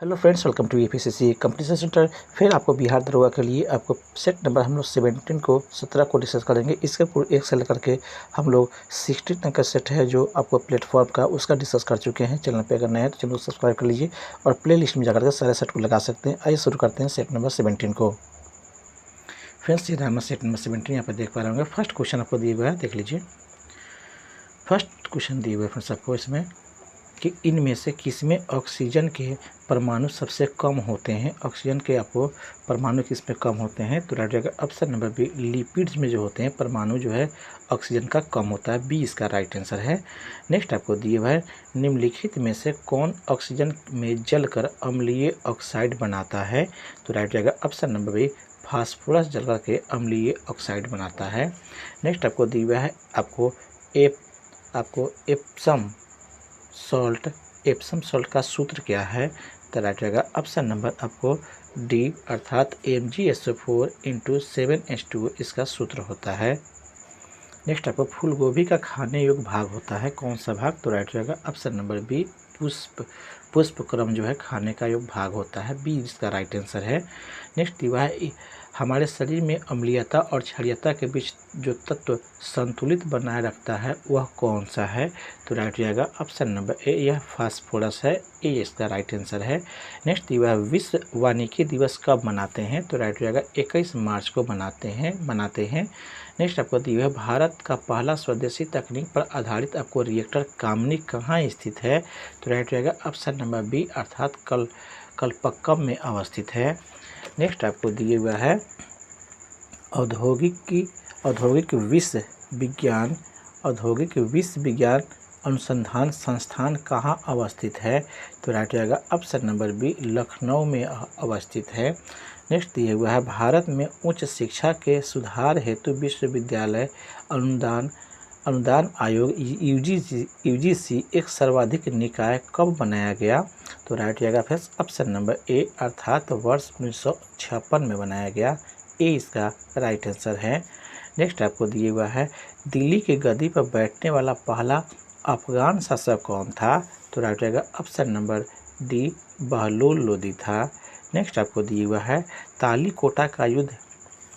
Hello friends, welcome to APCC competition centre. फिर आपको बिहार दरोगा के लिए आपको सेट नंबर हम लोग 17 को 17 को डिस्कस करेंगे। इसके पूरे एक से लेकर के हम लोग 16 तक का सेट है जो आपको प्लेटफॉर्म का उसका डिस्कस कर चुके हैं। चैनल पे अगर नए हैं तो चैनल को सब्सक्राइब कर लीजिए और प्ले लिस्ट में जाकर के सारे सेट को लगा सकते हैं। आइए शुरू करते हैं सेट नंबर 17 को। फ्रेंड्स, ये नंबर सेट नंबर 17 यहाँ पर देख पा रहे होंगे। फर्स्ट क्वेश्चन आपको दिए हुए हैं, देख लीजिए। फर्स्ट क्वेश्चन दिए हुए फ्रेंड्स आपको इसमें कि इनमें से किसमें ऑक्सीजन के परमाणु सबसे कम होते हैं। ऑक्सीजन के आपको परमाणु किसमें कम होते हैं, तो राइट जाएगा ऑप्शन नंबर बी। लिपिड्स में जो होते हैं परमाणु जो है ऑक्सीजन का कम होता है, बी इसका राइट आंसर है। नेक्स्ट आपको दिए हुआ है निम्नलिखित में से कौन ऑक्सीजन में जलकर अम्लीय ऑक्साइड बनाता है, तो राइट जाएगा ऑप्शन नंबर बी। फास्फोरस जलकर के अम्लीय ऑक्साइड बनाता है। नेक्स्ट आपको दिया हुआ है आपको एप्सम सॉल्ट का सूत्र क्या है, तो राइट रहेगा ऑप्शन नंबर आपको डी अर्थात MgSO4 × 7H2 इसका सूत्र होता है। नेक्स्ट आपको फूल गोभी का खाने योग्य भाग होता है, कौन सा भाग, तो राइट रहेगा ऑप्शन नंबर बी। पुष्पक्रम जो है खाने का योग्य भाग होता है, बी इसका राइट आंसर है। नेक्स्ट दिया है हमारे शरीर में अम्लीयता और क्षारीयता के बीच जो तत्व संतुलित बनाए रखता है वह कौन सा है, तो राइट जाएगा ऑप्शन नंबर ए, यह फास्फोरस है, ए इसका राइट आंसर है। नेक्स्ट दिया है विश्व वानिकी दिवस कब मनाते हैं, तो राइट जाएगा 21 मार्च को मनाते हैं। नेक्स्ट आपको दिया है भारत का पहला स्वदेशी तकनीक पर आधारित आपको रिएक्टर कामनी कहाँ स्थित है, तो राइट जाएगा ऑप्शन नंबर बी अर्थात कलपक्कम में अवस्थित है। नेक्स्ट आपको दिए हुआ है औद्योगिक विश्वविज्ञान अनुसंधान संस्थान कहाँ अवस्थित है, तो राइट जाएगा ऑप्शन नंबर बी लखनऊ में अवस्थित है। नेक्स्ट दिया हुआ है भारत में उच्च शिक्षा के सुधार हेतु विश्वविद्यालय अनुदान आयोग यूजीसी एक सर्वाधिक निकाय कब बनाया गया, तो राइट जाएगा फिर ऑप्शन नंबर ए अर्थात वर्ष 1956 में बनाया गया, ए इसका राइट आंसर है। नेक्स्ट आपको दिए हुआ है दिल्ली की गद्दी पर बैठने वाला पहला अफगान शासक कौन था, तो राइट जाएगा option number D Bahlol Lodi था। नेक्स्ट आपको दिया हुआ है तालीकोटा का युद्ध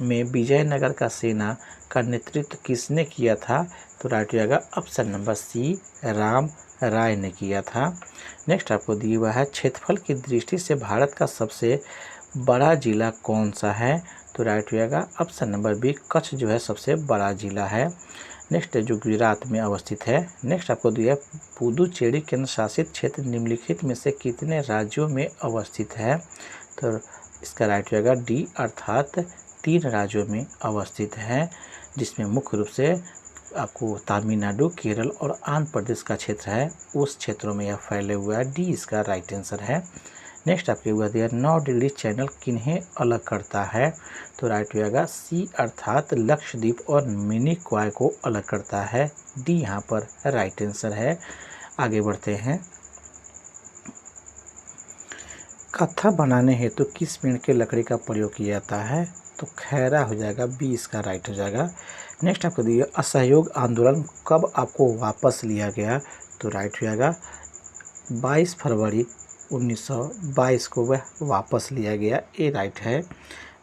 में विजयनगर का सेना का नेतृत्व किसने किया था, तो राइट जाएगा ऑप्शन नंबर सी राम राय ने किया था। नेक्स्ट आपको दिया हुआ है क्षेत्रफल की दृष्टि से भारत का सबसे बड़ा जिला कौन सा है, तो राइट जाएगा ऑप्शन नंबर बी कच्छ जो है सबसे बड़ा जिला है। नेक्स्ट जो गुजरात में अवस्थित है। नेक्स्ट आपको दिया है पुदुचेरी केंद्र शासित क्षेत्र निम्नलिखित में से कितने राज्यों में अवस्थित है, तो इसका राइट जाएगा डी अर्थात 3 राज्यों में अवस्थित है, जिसमें मुख्य रूप से आपको तमिलनाडु, केरल और आंध्र प्रदेश का क्षेत्र है, उस क्षेत्रों में यह फैले हुआ है, डी इसका राइट आंसर है। नेक्स्ट आपके हुआ दिया 9 डिग्री चैनल किन्हें अलग करता है, तो राइट हो जाएगा सी अर्थात लक्षद्वीप और मिनी क्वाय को अलग करता है, डी यहाँ पर राइट आंसर है। आगे बढ़ते हैं। कत्था बनाने हेतु किस पेड़ के लकड़ी का प्रयोग किया जाता है, तो खैरा हो जाएगा, बी इसका राइट हो जाएगा। नेक्स्ट आपको दिया असहयोग आंदोलन कब आपको वापस लिया गया, तो राइट हो जाएगा 22 फरवरी 1922 को वह वापस लिया गया, ए राइट है।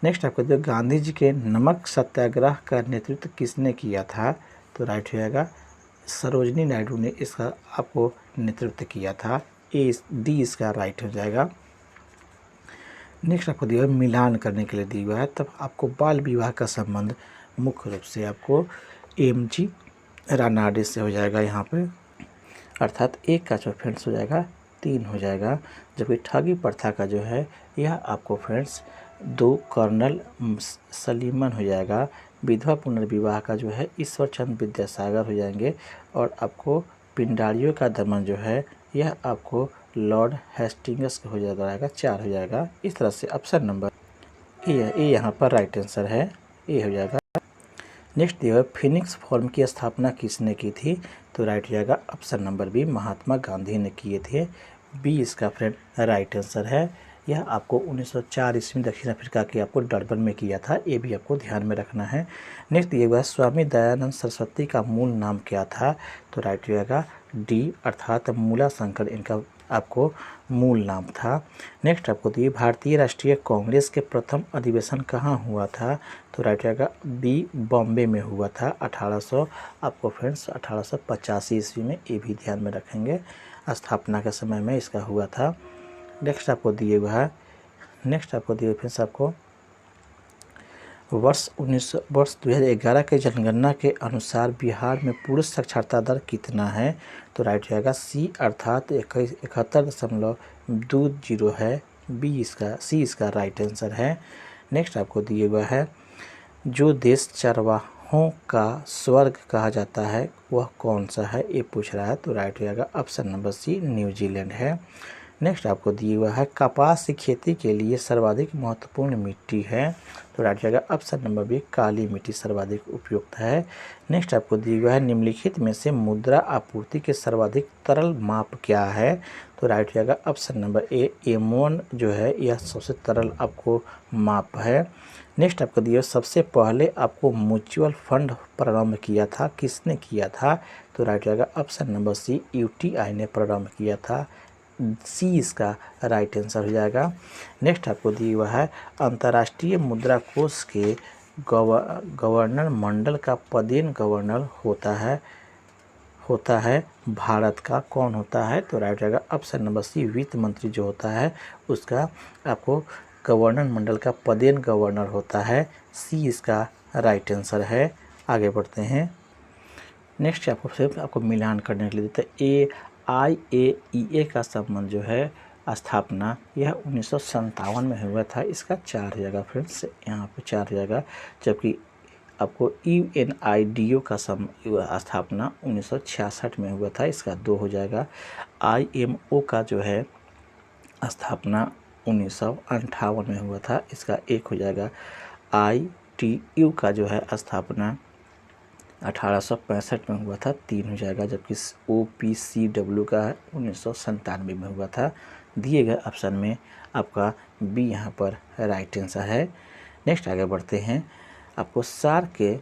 नेक्स्ट आपको दिया गांधी जी के नमक सत्याग्रह का नेतृत्व किसने किया था, तो राइट हो जाएगा सरोजनी नायडू ने इसका आपको नेतृत्व किया था, ए डी इसका राइट हो जाएगा। नेक्स्ट आपको दिया मिलान करने के लिए दिया हुआ है, तब आपको बाल विवाह का संबंध मुख्य रूप से आपको MG रानाडे से हो जाएगा यहाँ पे, अर्थात एक का जो फ्रेंड्स हो जाएगा 3 हो जाएगा, जबकि ठगी प्रथा का जो है यह आपको फ्रेंड्स 2 कर्नल सलीमन हो जाएगा। विधवा पुनर्विवाह का जो है ईश्वर चंद्र विद्यासागर हो जाएंगे, और आपको पिंडारियों का दमन जो है यह आपको लॉर्ड हेस्टिंग्स हो जाएगा, 4 हो जाएगा। इस तरह से ऑप्शन नंबर ए यहाँ पर राइट आंसर है, ए हो जाएगा। नेक्स्ट दिया है फिनिक्स फॉर्म की स्थापना किसने की थी, तो राइट हो जाएगा option number B Mahatma Gandhi ने किए थे, बी इसका फ्रेंड राइट आंसर है। यह आपको 1904 ईस्वी दक्षिण अफ्रीका के आपको डरबन में किया था, ये भी आपको ध्यान में रखना है। नेक्स्ट दिया हुआ स्वामी दयानंद सरस्वती का मूल नाम क्या था, तो राइट हो जाएगा डी अर्थात मूला शंकर इनका आपको मूल नाम था। नेक्स्ट आपको दिए भारतीय राष्ट्रीय कांग्रेस के प्रथम अधिवेशन कहाँ हुआ था, तो राइट रहेगा बी बॉम्बे में हुआ था 1800 आपको फ्रेंड्स 1885 ईस्वी में, ये भी ध्यान में रखेंगे, स्थापना के समय में इसका हुआ था। नेक्स्ट आपको दिए हुआ है, नेक्स्ट आपको दिए फ्रेंड्स आपको वर्ष 2011 के जनगणना के अनुसार बिहार में पुरुष साक्षरता दर कितना है, तो राइट रहेगा सी अर्थात 71.20 है, सी इसका राइट आंसर है। नेक्स्ट आपको दिए हुआ है जो देश चरवाहों का स्वर्ग कहा जाता है वह कौन सा है, ये पूछ रहा है, तो राइट रहेगा ऑप्शन नंबर सी न्यूजीलैंड है। नेक्स्ट आपको दिया हुआ है कपास की खेती के लिए सर्वाधिक महत्वपूर्ण मिट्टी है, तो राइट रहेगा ऑप्शन नंबर बी काली मिट्टी सर्वाधिक उपयुक्त है। नेक्स्ट आपको दिया हुआ है निम्नलिखित में से मुद्रा आपूर्ति के सर्वाधिक तरल माप क्या है, तो राइट रहेगा ऑप्शन नंबर ए M1 जो है यह सबसे तरल आपको माप है। नेक्स्ट आपको दिया सबसे पहले आपको म्यूचुअल फंड प्रारंभ किया था, किसने किया था, तो राइट रहेगा ऑप्शन नंबर सी UTI ने प्रारंभ किया था, सी इसका राइट आंसर हो जाएगा। नेक्स्ट आपको दिया हुआ है अंतर्राष्ट्रीय मुद्रा कोष के गवर्नर मंडल का पदेन गवर्नर होता है भारत का कौन होता है, तो राइट रहेगा ऑप्शन नंबर सी वित्त मंत्री जो होता है उसका आपको गवर्नर मंडल का पदेन गवर्नर होता है, सी इसका राइट आंसर है। आगे बढ़ते हैं। नेक्स्ट आपको सिर्फ आपको मिलान करने के लिए देते हैं IAEA का संबंध जो है स्थापना यह 1957 में हुआ था, इसका 4 हो जाएगा फ्रेंड्स, यहाँ पे 4 हो जाएगा, जबकि आपको UNIDO का स्थापना 1966 में हुआ था, इसका 2 हो जाएगा। IMO का जो है स्थापना 1958 में हुआ था, इसका 1 हो जाएगा। ITU का जो है स्थापना 1865 में हुआ था, 3 हो जाएगा, जबकि OPCW का 1997 में हुआ था। दिए गए ऑप्शन में आपका बी यहाँ पर राइट आंसर है। नेक्स्ट आगे बढ़ते हैं। आपको सार्क के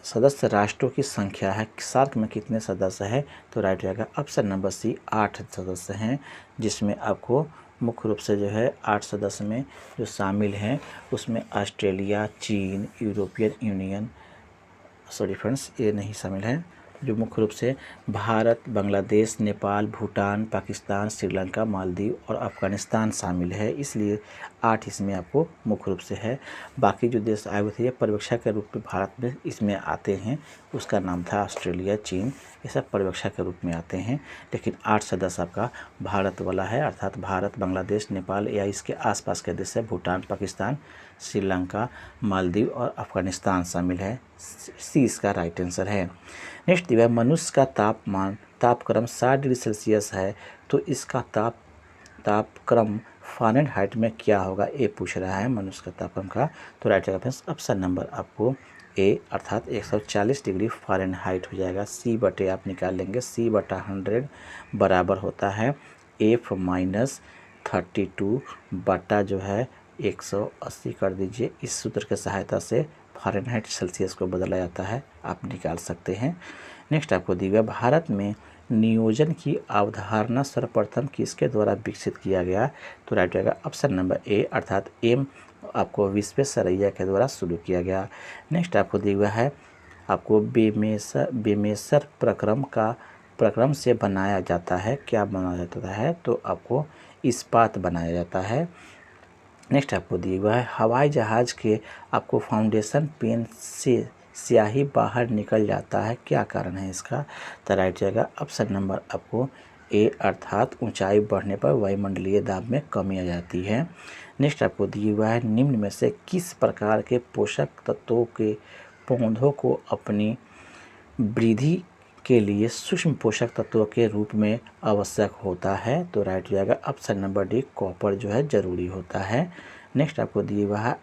सदस्य राष्ट्रों की संख्या है, सार्क में कितने सदस्य हैं, तो राइट रहेगा ऑप्शन नंबर सी 8 सदस्य हैं, जिसमें आपको मुख्य रूप से जो है 8 सदस्य में जो शामिल हैं उसमें ऑस्ट्रेलिया, चीन, यूरोपियन यूनियन, सॉरी फ्रेंड्स ये नहीं शामिल हैं, जो मुख्य रूप से भारत, बांग्लादेश, नेपाल, भूटान, पाकिस्तान, श्रीलंका, मालदीव और अफगानिस्तान शामिल है, इसलिए 8 इसमें आपको मुख्य रूप से है। बाकी जो देश आए हुए थे ये पर्यवेक्षक के रूप में भारत में इसमें आते हैं, उसका नाम था ऑस्ट्रेलिया, चीन, ये सब पर्यवेक्षक के रूप में आते हैं, लेकिन 8 सदस्य आपका भारत वाला है, अर्थात भारत, बांग्लादेश, नेपाल या इसके आसपास के देश है, भूटान, पाकिस्तान, श्रीलंका, मालदीव और अफगानिस्तान शामिल है, सी इसका राइट आंसर है। नेक्स्ट दिया है मनुष्य का तापक्रम 60 डिग्री सेल्सियस है, तो इसका तापक्रम फ़ारेनहाइट में क्या होगा, ये पूछ रहा है मनुष्य का तापक्रम का, तो राइट आंसर ऑप्शन नंबर आपको ए अर्थात 140 डिग्री फ़ारेनहाइट हो जाएगा। सी बटे आप निकाल लेंगे, C/100 बराबर होता है F-32 बटा जो है 180 कर दीजिए, इस सूत्र के सहायता से फ़ारेनहाइट सेल्सियस को बदला जाता है, आप निकाल सकते हैं। नेक्स्ट आपको दिया गया भारत में नियोजन की अवधारणा सर्वप्रथम किसके द्वारा विकसित किया गया, तो राइट रहेगा ऑप्शन नंबर ए अर्थात M आपको विश्वेश्वरैया के द्वारा शुरू किया गया। नेक्स्ट आपको दिया हुआ है आपको बेमेसर प्रक्रम से बनाया जाता है, क्या बनाया जाता है, तो आपको इस्पात बनाया जाता है। नेक्स्ट आपको दिया हुआ है हवाई जहाज़ के आपको फाउंडेशन पेन से स्याही बाहर निकल जाता है, क्या कारण है इसका, तो राइट जाएगा ऑप्शन नंबर आपको ए अर्थात ऊंचाई बढ़ने पर वायुमंडलीय दाब में कमी आ जाती है। नेक्स्ट आपको दिया हुआ है निम्न में से किस प्रकार के पोषक तत्वों के पौधों को अपनी वृद्धि के लिए सूक्ष्म पोषक तत्वों के रूप में आवश्यक होता है, तो राइट जाएगा ऑप्शन नंबर डी कॉपर जो है ज़रूरी होता है। नेक्स्ट आपको दिया हुआ है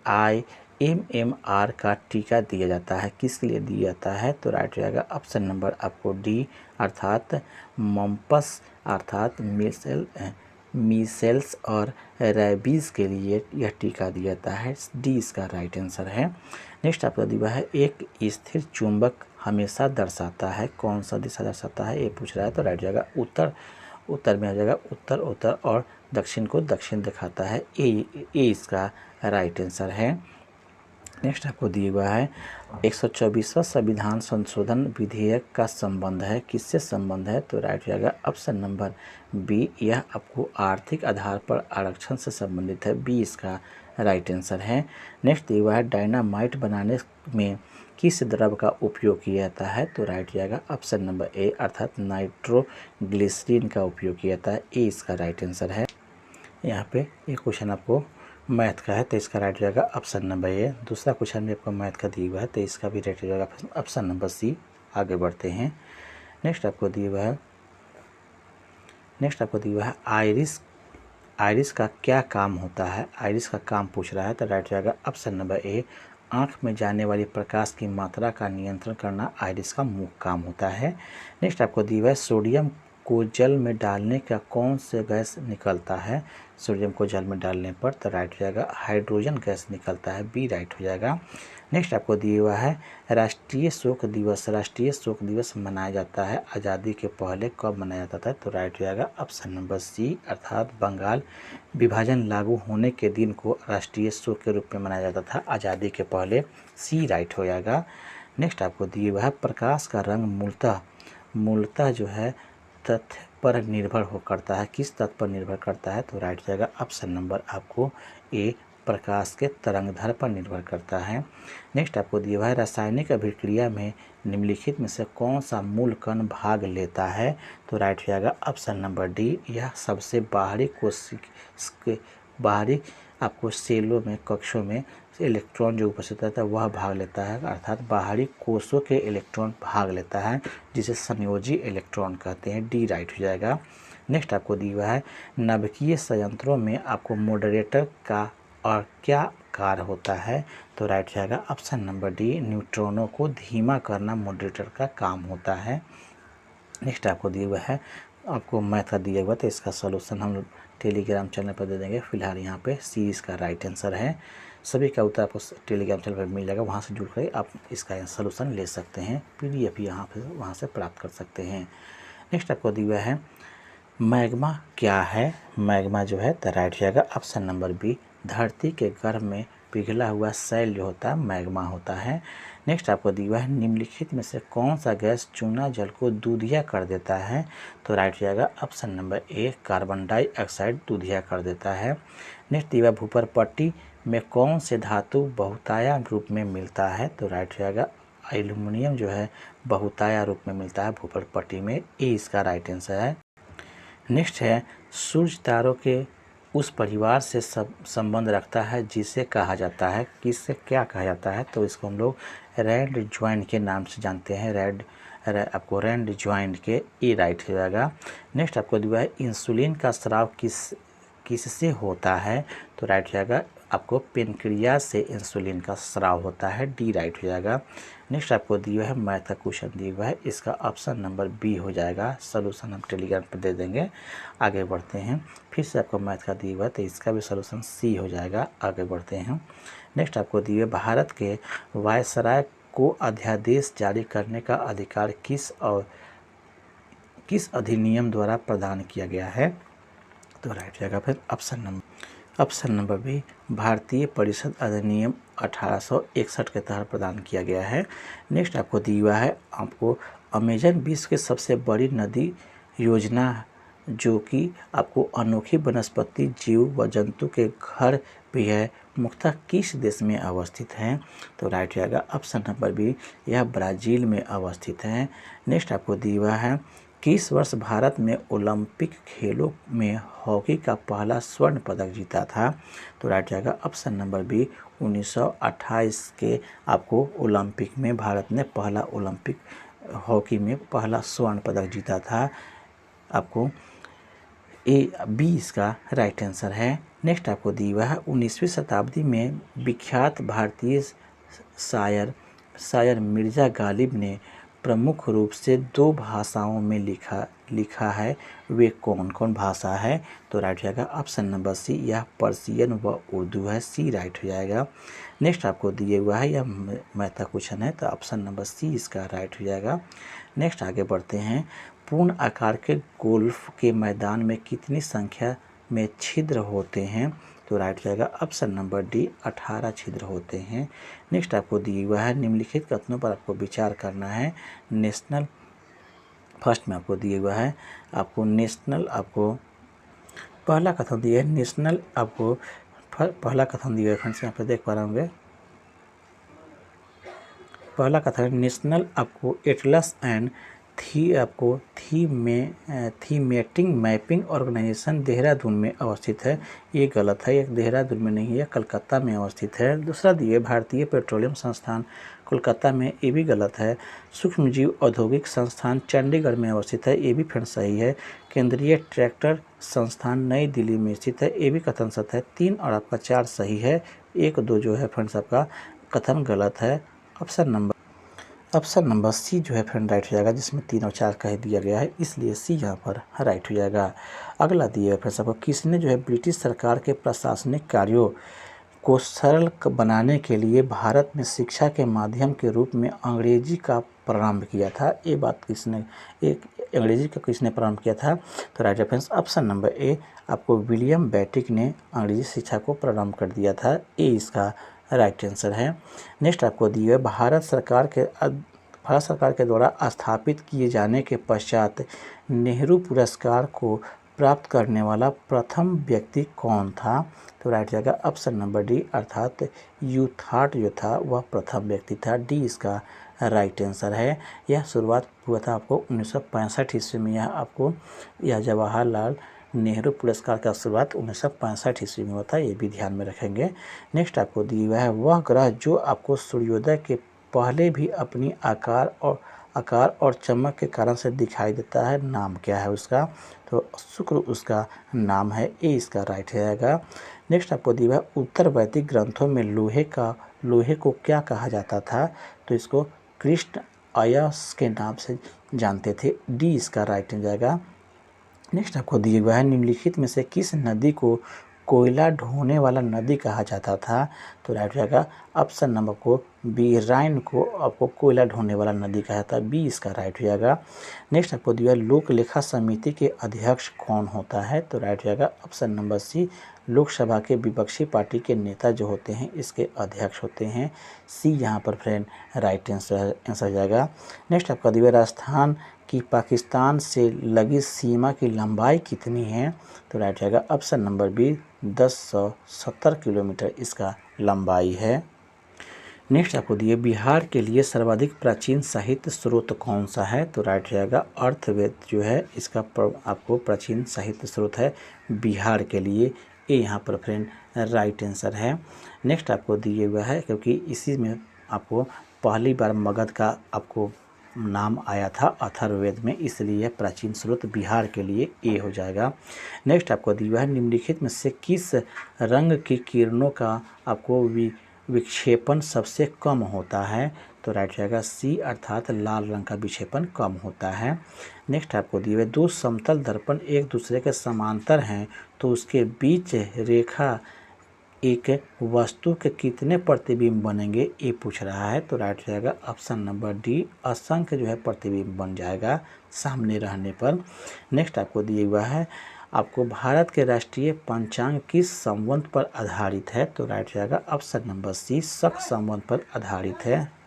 IMMR का टीका दिया जाता है, किसके लिए दिया जाता है, तो राइट जाएगा ऑप्शन नंबर आपको डी अर्थात मम्पस अर्थात मीसेल्स और रेबीज़ के लिए यह टीका दिया जाता है, डी इसका राइट आंसर है। नेक्स्ट आपका दिया है एक स्थिर चुंबक हमेशा दर्शाता है? कौन सा दिशा दर्शाता है ये पूछ रहा है। तो राइट हो जाएगा उत्तर। उत्तर में आ जाएगा उत्तर, उत्तर और दक्षिण को दक्षिण दिखाता है। ए इसका राइट आंसर है। नेक्स्ट आपको दिया हुआ है 124वां संविधान संशोधन विधेयक का संबंध है, किससे संबंध है? तो राइट हो जाएगा ऑप्शन नंबर बी, यह आपको आर्थिक आधार पर आरक्षण से संबंधित है। बी इसका राइट आंसर है। नेक्स्ट दिया हुआ है डायनामाइट बनाने में किस द्रव का उपयोग किया जाता है? तो राइट हो जाएगा ऑप्शन नंबर ए, अर्थात नाइट्रोग्लिसरीन का उपयोग किया जाता है। ए इसका राइट आंसर है। यहाँ पे एक क्वेश्चन आपको मैथ का है, तो इसका राइट हो जाएगा ऑप्शन नंबर ए। दूसरा क्वेश्चन भी आपको मैथ का दिया हुआ है, तो इसका भी राइट हो जाएगा ऑप्शन नंबर सी। आगे बढ़ते हैं। नेक्स्ट आपको दिया हुआ है आइरिस का क्या काम होता है? आइरिस का काम पूछ रहा है, तो राइट हो जाएगा ऑप्शन नंबर ए, आँख में जाने वाली प्रकाश की मात्रा का नियंत्रण करना आइरिस का मुख्य काम होता है। नेक्स्ट आपको दिया हुआ है सोडियम को जल में डालने का कौन से गैस निकलता है? सोडियम को जल में डालने पर तो राइट हो जाएगा हाइड्रोजन गैस निकलता है। बी राइट हो जाएगा। नेक्स्ट आपको दिया हुआ है राष्ट्रीय शोक दिवस। राष्ट्रीय शोक दिवस मनाया जाता है आज़ादी के पहले, कब मनाया जाता है? तो राइट हो जाएगा ऑप्शन नंबर सी, अर्थात बंगाल विभाजन लागू होने के दिन को राष्ट्रीय शोक के रूप में मनाया जाता था आज़ादी के पहले। सी राइट हो जाएगा। नेक्स्ट आपको दिया हुआ है प्रकाश का रंग मूलतः जो है तथ्य पर निर्भर हो करता है, किस तथ्य पर निर्भर करता है? तो राइट हो जाएगा ऑप्शन नंबर आपको ए, प्रकाश के तरंगदैर्ध्य पर निर्भर करता है। नेक्स्ट आपको दिया हुआ है रासायनिक अभिक्रिया में निम्नलिखित में से कौन सा मूल कण भाग लेता है? तो राइट हो जाएगा ऑप्शन नंबर डी, यह सबसे बाहरी आपको सेलों में, कक्षों में इलेक्ट्रॉन जो उपस्थित रहता है वह भाग लेता है, अर्थात बाहरी कोषों के इलेक्ट्रॉन भाग लेता है, जिसे संयोजी इलेक्ट्रॉन कहते हैं। डी राइट हो जाएगा। नेक्स्ट आपको दिया हुआ है नाभिकीय संयंत्रों में आपको मॉडरेटर का और क्या कार्य होता है? तो राइट हो जाएगा ऑप्शन नंबर डी, न्यूट्रॉनों को धीमा करना मॉडरेटर का काम होता है। नेक्स्ट आपको दिया हुआ है आपको मैथ का दिया हुआ, तो इसका सलूशन हम टेलीग्राम चैनल पर दे देंगे। फिलहाल यहाँ पे सी इसका राइट आंसर है। सभी का उत्तर आपको टेलीग्राम चैनल पर मिल जाएगा, वहाँ से जुड़ कर आप इसका सलूशन ले सकते हैं। PDF यहाँ पे वहाँ से प्राप्त कर सकते हैं। नेक्स्ट आपको दिया हुआ है मैग्मा क्या है? मैग्मा जो है तो राइट हो जाएगा ऑप्शन नंबर बी, धरती के गर्भ में पिघला हुआ शैल जो होता है मैग्मा होता है। नेक्स्ट आपको दिया हुआ है निम्नलिखित में से कौन सा गैस चूना जल को दूधिया कर देता है? तो राइट हो जाएगा option number A, carbon dioxide दूधिया कर देता है। नेक्स्ट दिया हुआ भूपर पट्टी में कौन से धातु बहुतायन रूप में मिलता है? तो राइट हो जाएगा एल्यूमिनियम जो है बहुतायन रूप में मिलता है भूपर पट्टी में। ए इसका राइट आंसर है। नेक्स्ट है सूर्य तारों के उस परिवार से संबंध रखता है जिसे कहा जाता है, किससे क्या कहा जाता है? तो इसको हम लोग रेड ज्वाइंट के नाम से जानते हैं। आपको रेड ज्वाइंट के। ए राइट हो जाएगा। नेक्स्ट आपको दिया है इंसुलिन का स्राव किससे होता है? तो राइट हो जाएगा आपको पेनक्रियाज से इंसुलिन का स्राव होता है। डी राइट हो जाएगा। नेक्स्ट आपको दिया है मैथ का क्वेश्चन दिया हुआ है, इसका ऑप्शन नंबर बी हो जाएगा। सलूशन हम टेलीग्राम पर दे देंगे। आगे बढ़ते हैं। फिर से आपको मैथ का दिया हुआ है, तो इसका भी सलूशन सी हो जाएगा। आगे बढ़ते हैं। नेक्स्ट आपको दिया है भारत के वायसराय को अध्यादेश जारी करने का अधिकार किस अधिनियम द्वारा प्रदान किया गया है? तो राइट हो जाएगा फिर ऑप्शन नंबर बी, भारतीय परिषद अधिनियम 1861 के तहत प्रदान किया गया है। नेक्स्ट आपको दिया हुआ है आपको अमेजन विश्व की सबसे बड़ी नदी योजना जो कि आपको अनोखी वनस्पति जीव व जंतु के घर भी है, मुख्यतः किस देश में अवस्थित है? तो राइट जाएगा ऑप्शन नंबर बी, यह ब्राज़ील में अवस्थित है। नेक्स्ट आपको दिया हुआ है किस वर्ष भारत में ओलंपिक खेलों में हॉकी का पहला स्वर्ण पदक जीता था? तो राइट जाएगा ऑप्शन नंबर बी, 1928 के आपको ओलंपिक में भारत ने पहला ओलंपिक हॉकी में पहला स्वर्ण पदक जीता था। आपको बी इसका राइट आंसर है। नेक्स्ट आपको दिया हुआ है 19वीं शताब्दी में विख्यात भारतीय शायर मिर्ज़ा गालिब ने प्रमुख रूप से 2 भाषाओं में लिखा है वे कौन कौन भाषा है? तो राइट हो जाएगा ऑप्शन नंबर सी, यह पर्शियन व उर्दू है। सी राइट हो जाएगा। नेक्स्ट आपको दिए हुआ है, यह मैथ का क्वेश्चन है, तो ऑप्शन नंबर सी इसका राइट हो जाएगा। नेक्स्ट आगे बढ़ते हैं। पूर्ण आकार के गोल्फ के मैदान में कितनी संख्या में छिद्र होते हैं? तो राइट हो जाएगा ऑप्शन नंबर डी, 18 छिद्र होते हैं। नेक्स्ट आपको दिया हुआ है, निम्नलिखित कथनों पर आपको विचार करना है। नेशनल, फर्स्ट में आपको दिया हुआ है, आपको नेशनल, आपको पहला कथन दिया है नेशनल, आपको पहला कथन दिया है फ्रेंड्स, यहाँ पे देख पा रहे होंगे। पहला कथन है नेशनल आपको atlas and thematic mapping organisation Dehradun में अवस्थित है। ये गलत है, ये देहरादून में नहीं है, कलकत्ता में अवस्थित है। दूसरा दिए भारतीय पेट्रोलियम संस्थान कोलकाता में, ये भी गलत है। सूक्ष्मजीव औद्योगिक संस्थान चंडीगढ़ में अवस्थित है, ये भी फ्रेंड सही है। केंद्रीय ट्रैक्टर संस्थान नई दिल्ली में स्थित है, ये भी कथन सत्य है। 3 और आपका 4 सही है, 1 2 जो है फ्रेंड्स आपका कथन गलत है। ऑप्शन नंबर सी जो है फ्रेंड राइट हो जाएगा, जिसमें 3 और 4 कह दिया गया है, इसलिए सी यहाँ पर राइट हो जाएगा। अगला दिया है फ्रेंड्स आपको, किसने जो है ब्रिटिश सरकार के प्रशासनिक कार्यों को सरल बनाने के लिए भारत में शिक्षा के माध्यम के रूप में अंग्रेजी का प्रारंभ किया था? ये बात किसने, अंग्रेजी का किसने प्रारंभ किया था? तो राइट है फ्रेंड्स ऑप्शन नंबर ए, आपको विलियम बेटिक ने अंग्रेजी शिक्षा को प्रारंभ कर दिया था। ए इसका राइट आंसर है। नेक्स्ट आपको दिए है, भारत सरकार के द्वारा स्थापित किए जाने के पश्चात नेहरू पुरस्कार को प्राप्त करने वाला प्रथम व्यक्ति कौन था? तो राइट जाएगा ऑप्शन नंबर डी, अर्थात यूथार्ड जो था वह प्रथम व्यक्ति था। डी इसका राइट आंसर है। यह शुरुआत हुआ था आपको 1965 ईस्वी में। यह जवाहरलाल नेहरू पुरस्कार का शुरुआत 1965 ईस्वी में हुआ था, ये भी ध्यान में रखेंगे। नेक्स्ट आपको दिया हुआ है, वह ग्रह जो आपको सूर्योदय के पहले भी अपनी आकार और चमक के कारण से दिखाई देता है, नाम क्या है उसका? तो शुक्र उसका नाम है। ए इसका राइट रहेगा। नेक्स्ट आपको दिया हुआ है, उत्तर वैदिक ग्रंथों में लोहे को क्या कहा जाता था? तो इसको कृष्ण अयस के नाम से जानते थे। डी इसका राइट हो जाएगा। नेक्स्ट आपको दिया हुआ है, निम्नलिखित में से किस नदी को कोयला ढोने वाला नदी कहा जाता था? तो राइट हो जाएगा ऑप्शन नंबर को बी, राइन को आपको कोयला ढोने वाला नदी कहा जाता है। बी इसका राइट हो जाएगा। नेक्स्ट आपको दिया लोक लेखा समिति के अध्यक्ष कौन होता है? तो राइट हो जाएगा ऑप्शन नंबर सी, लोकसभा के विपक्षी पार्टी के नेता जो होते हैं इसके अध्यक्ष होते हैं। सी यहाँ पर फ्रेंड राइट आंसर हो जाएगा। नेक्स्ट आपका दिया राजस्थान कि पाकिस्तान से लगी सीमा की लंबाई कितनी है? तो राइट जाएगा ऑप्शन नंबर बी, 1070 किलोमीटर इसका लंबाई है। नेक्स्ट आपको दिए बिहार के लिए सर्वाधिक प्राचीन साहित्य स्रोत कौन सा है? तो राइट जाएगा अर्थवेद जो है इसका आपको प्राचीन साहित्य स्रोत है बिहार के लिए। ये यहाँ पर फ्रेंड राइट आंसर है। नेक्स्ट आपको दिए हुआ है, क्योंकि इसी में आपको पहली बार मगध का आपको नाम आया था अथर्ववेद में, इसलिए प्राचीन स्रोत बिहार के लिए ए हो जाएगा। नेक्स्ट आपको दिया है, निम्नलिखित में से किस रंग की किरणों का आपको विक्षेपण सबसे कम होता है? तो राइट जाएगा सी, अर्थात लाल रंग का विक्षेपण कम होता है। नेक्स्ट आपको दिए हुए, दो समतल दर्पण एक दूसरे के समांतर हैं तो उसके बीच रेखा एक वस्तु के कितने प्रतिबिंब बनेंगे, ये पूछ रहा है। तो राइट जाएगा ऑप्शन नंबर डी, असंख्य जो है प्रतिबिंब बन जाएगा सामने रहने पर। नेक्स्ट आपको दिया हुआ है, आपको भारत के राष्ट्रीय पंचांग किस संवत पर आधारित है? तो राइट जाएगा ऑप्शन नंबर सी, शक संवत पर आधारित है।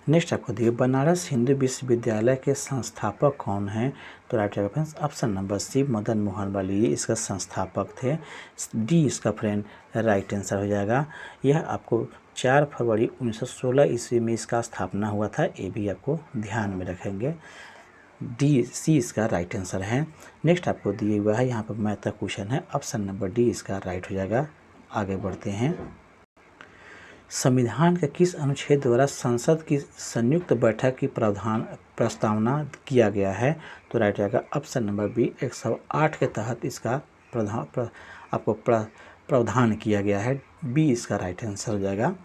नेक्स्ट आपको दिए, बनारस हिंदू विश्वविद्यालय के संस्थापक कौन हैं? तो राइट जाएगा friends option number C, Madan Mohan वालिये इसका संस्थापक थे। डी इसका फ्रेंड राइट आंसर हो जाएगा। यह आपको 4 फरवरी 1916 ईस्वी में इसका स्थापना हुआ था, ये भी आपको ध्यान में रखेंगे। डी सी इसका राइट आंसर है। नेक्स्ट आपको दिए हुआ है, यहाँ पर मैथ का क्वेश्चन है, ऑप्शन नंबर डी इसका राइट हो जाएगा। आगे बढ़ते हैं, संविधान के किस अनुच्छेद द्वारा संसद की संयुक्त बैठक की प्रस्तावना किया गया है? तो राइट जाएगा ऑप्शन नंबर बी, 108 के तहत इसका प्रावधान किया गया है। बी इसका राइट आंसर हो जाएगा।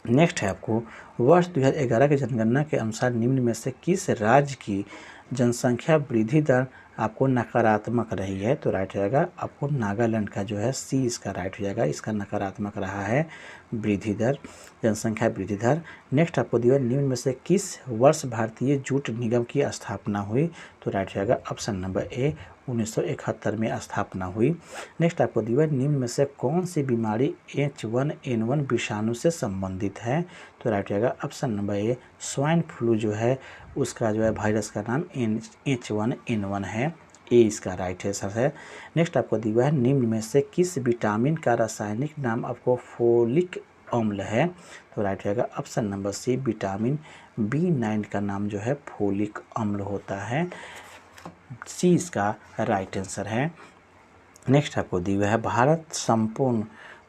नेक्स्ट है आपको वर्ष 2011 की जनगणना के अनुसार निम्न में से किस राज्य की जनसंख्या वृद्धि दर आपको नकारात्मक रही है? तो राइट हो जाएगा आपको नागालैंड का जो है सी इसका राइट हो जाएगा, इसका नकारात्मक रहा है वृद्धि दर, जनसंख्या वृद्धि दर। नेक्स्ट आपको दिया निम्न में से किस वर्ष भारतीय जूट निगम की स्थापना हुई? तो राइट हो जाएगा ऑप्शन नंबर ए 1971 में स्थापना हुई। नेक्स्ट आपको दिया निम्न में से कौन सी बीमारी H1N1 विषाणु से संबंधित है? तो राइट हो जाएगा option number A swine flu जो है उसका जो है वायरस का नाम H1N1 है, ए इसका राइट आंसर है। नेक्स्ट आपको दिया है निम्न में से किस विटामिन का रासायनिक नाम आपको फोलिक अम्ल है? तो राइट रहेगा option number C vitamin B9 का नाम जो है फोलिक अम्ल होता है, सी इसका राइट आंसर है। नेक्स्ट आपको दिया है भारत संपूर्ण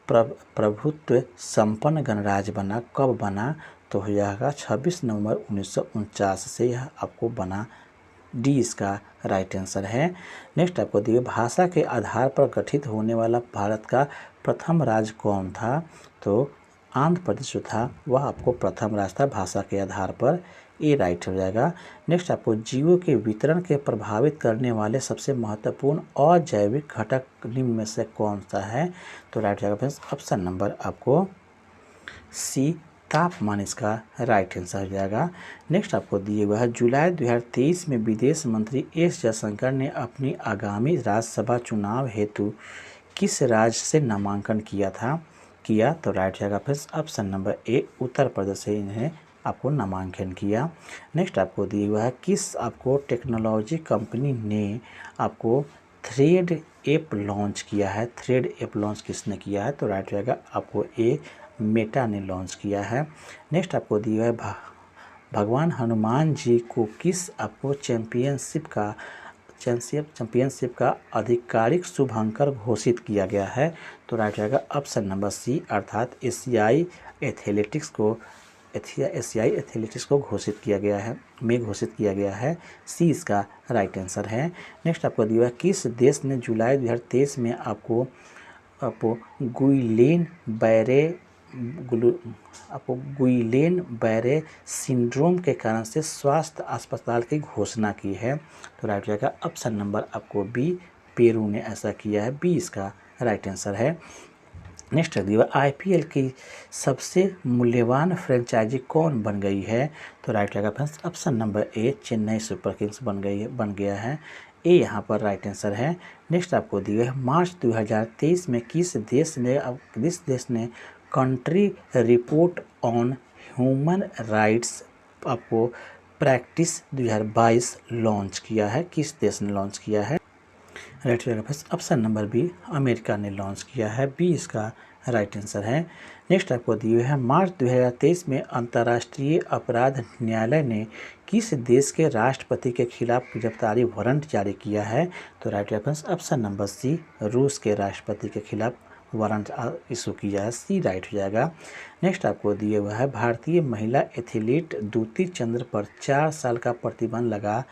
प्रभुत्व संपन्न गणराज्य बना कब बना? तो हो जाएगा 26 नवंबर 1949 से यह आपको बना, डी इसका राइट आंसर है। नेक्स्ट आपको दिए भाषा के आधार पर गठित होने वाला भारत का प्रथम राज्य कौन था? तो आंध्र प्रदेश जो था वह आपको प्रथम राज्य था भाषा के आधार पर, ए राइट हो जाएगा। नेक्स्ट आपको जीवों के वितरण के प्रभावित करने वाले सबसे महत्वपूर्ण अजैविक घटक निम्न में से कौन सा है? तो राइट हो जाएगा फ्रेंड्स ऑप्शन नंबर आपको सी तापमान इसका राइट आंसर हो जाएगा। नेक्स्ट आपको दिए हुआ है जुलाई 2023 में विदेश मंत्री एस जयशंकर ने अपनी आगामी राज्यसभा चुनाव हेतु किस राज्य से नामांकन किया? तो राइट जाएगा फिर option number A Uttar Pradesh से इन्हें आपको नामांकन किया। नेक्स्ट आपको दिया हुआ है किस आपको टेक्नोलॉजी कंपनी ने आपको थ्रेड ऐप लॉन्च किया है? थ्रेड ऐप लॉन्च किसने किया है? तो राइट जाएगा आपको ए मेटा ने लॉन्च किया है। नेक्स्ट आपको दिया है भगवान हनुमान जी को किस आपको चैंपियनशिप का आधिकारिक शुभांकर घोषित किया गया है? तो राइट रहेगा ऑप्शन नंबर सी अर्थात एशियाई एथलेटिक्स को घोषित किया गया है, सी इसका राइट आंसर है। नेक्स्ट आपको दिया है किस देश ने जुलाई 2023 में आपको गुइलेन बैरे सिंड्रोम के कारण से स्वास्थ्य अस्पताल की घोषणा की है? तो राइट रहेगा ऑप्शन नंबर आपको बी पेरू ने ऐसा किया है, बी इसका राइट आंसर है। नेक्स्ट दिया IPL की सबसे मूल्यवान फ्रेंचाइजी कौन बन गई है? तो राइट रहेगा friends option number A Chennai super Kings बन गया है, ए यहाँ पर राइट आंसर है। नेक्स्ट आपको दिया है मार्च 2023 में किस देश ने country report on human rights आपको प्रैक्टिस 2022 लॉन्च किया है? किस देश ने लॉन्च किया है? राइट रहेगा बस ऑप्शन नंबर बी अमेरिका ने लॉन्च किया है, बी इसका राइट आंसर है। नेक्स्ट आपको दिए है मार्च 2023 में अंतर्राष्ट्रीय अपराध न्यायालय ने किस देश के राष्ट्रपति के खिलाफ गिरफ्तारी वारंट जारी किया है? तो right reference option number C रूस के राष्ट्रपति के खिलाफ वारंट इशू किया है, सी राइट हो जाएगा। नेक्स्ट आपको दिए हुआ है भारतीय महिला एथलीट दूती चंद्र पर 4 साल का प्रतिबंध लगा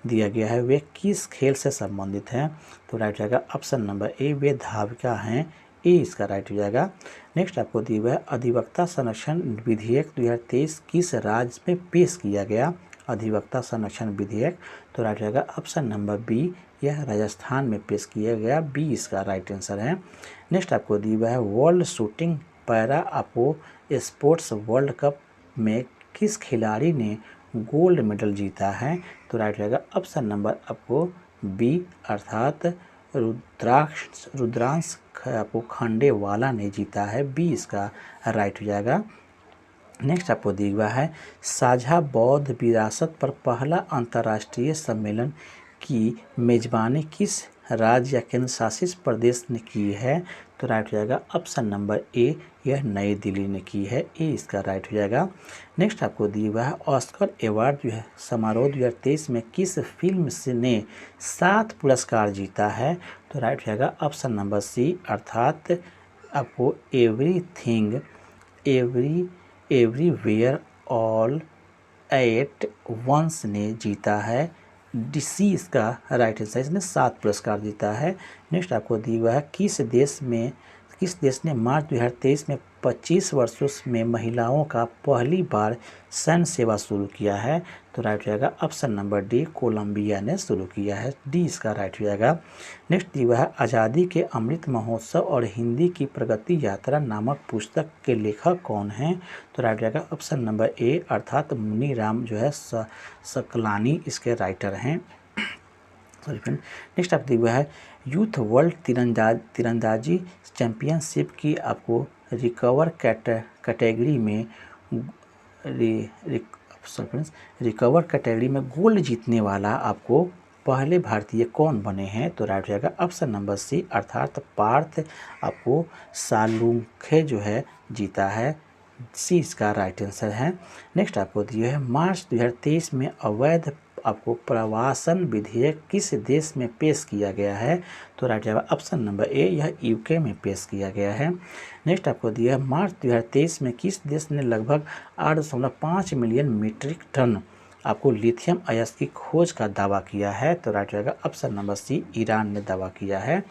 दिया गया है, वे किस खेल से संबंधित हैं? तो राइट जाएगा ऑप्शन नंबर ए वे धाविका हैं, ए इसका राइट हो जाएगा। नेक्स्ट आपको दिया हुआ है अधिवक्ता संरक्षण विधेयक 2023 किस राज्य में पेश किया गया? अधिवक्ता संरक्षण विधेयक, तो राइट जाएगा ऑप्शन नंबर बी यह राजस्थान में पेश किया गया, बी इसका राइट आंसर है। नेक्स्ट आपको दिया हुआ है वर्ल्ड शूटिंग पैरा आपो स्पोर्ट्स वर्ल्ड कप में किस खिलाड़ी ने गोल्ड मेडल जीता है? तो राइट रहेगा ऑप्शन नंबर आपको बी अर्थात रुद्रांश आपको खंडेवाला ने जीता है, बी इसका राइट हो जाएगा। नेक्स्ट आपको दिया हुआ है साझा बौद्ध विरासत पर पहला अंतर्राष्ट्रीय सम्मेलन की मेजबानी किस राज्य या केंद्र शासित प्रदेश ने की है? तो राइट हो जाएगा ऑप्शन नंबर ए यह नई दिल्ली ने की है, ए इसका राइट हो जाएगा। नेक्स्ट आपको दिया हुआ है ऑस्कर अवार्ड जो है समारोह 2023 में किस फिल्म से ने 7 पुरस्कार जीता है? तो राइट हो जाएगा ऑप्शन नंबर सी अर्थात आपको everything everywhere all at once ने जीता है, सी इसका राइट आंसर, इसने 7 पुरस्कार जीता है। नेक्स्ट आपको दिया हुआ है किस देश ने मार्च 2023 में 25 वर्षों में महिलाओं का पहली बार सैन्य सेवा शुरू किया है? तो राइट हो जाएगा ऑप्शन नंबर डी, कोलंबिया ने शुरू किया है। डी इसका राइट हो जाएगा। नेक्स्ट दिया है आज़ादी के अमृत महोत्सव और हिंदी की प्रगति यात्रा नामक पुस्तक के लेखक कौन हैं? तो राइट हो जाएगा ऑप्शन नंबर ए अर्थात मुनी राम जो है सकलानी इसके राइटर हैं। Sorry friend. नेक्स्ट आप दिया हुआ है यूथ वर्ल्ड तीरंदाजी चैंपियनशिप की आपको रिकवर कैटेगरी में रिकवर कैटेगरी में गोल्ड जीतने वाला आपको पहले भारतीय कौन बने हैं? तो राइट हो जाएगा ऑप्शन नंबर सी अर्थात पार्थ आपको सालुंखे जो है जीता है। सी इसका राइट आंसर है। नेक्स्ट आपको दिया है मार्च 2023 में अवैध आपको प्रवासन विधेयक किस देश में पेश किया गया है? तो राइट जाएगा ऑप्शन नंबर ए, यह यूके में पेश किया गया है। नेक्स्ट आपको दिया है मार्च 2023 में किस देश ने लगभग 8.5 मिलियन मीट्रिक टन आपको लिथियम अयस्क की खोज का दावा किया है? तो राइट जाएगा ऑप्शन नंबर सी, ईरान ने दावा किया है।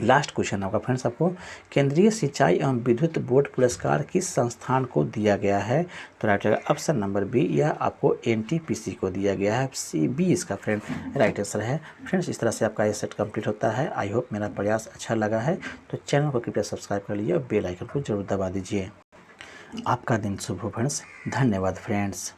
लास्ट क्वेश्चन होगा फ्रेंड्स आपको केंद्रीय सिंचाई एवं विद्युत बोर्ड पुरस्कार किस संस्थान को दिया गया है? तो राइट जाएगा ऑप्शन नंबर बी, यह आपको एनटीपीसी को दिया गया है। सी बी इसका फ्रेंड राइट आंसर है। फ्रेंड्स इस तरह से आपका ये सेट कंप्लीट होता है। आई होप मेरा प्रयास अच्छा लगा है तो चैनल को कृपया सब्सक्राइब कर लीजिए और बेल आइकन को जरूर दबा दीजिए। आपका दिन शुभ हो फ्रेंड्स। धन्यवाद फ्रेंड्स।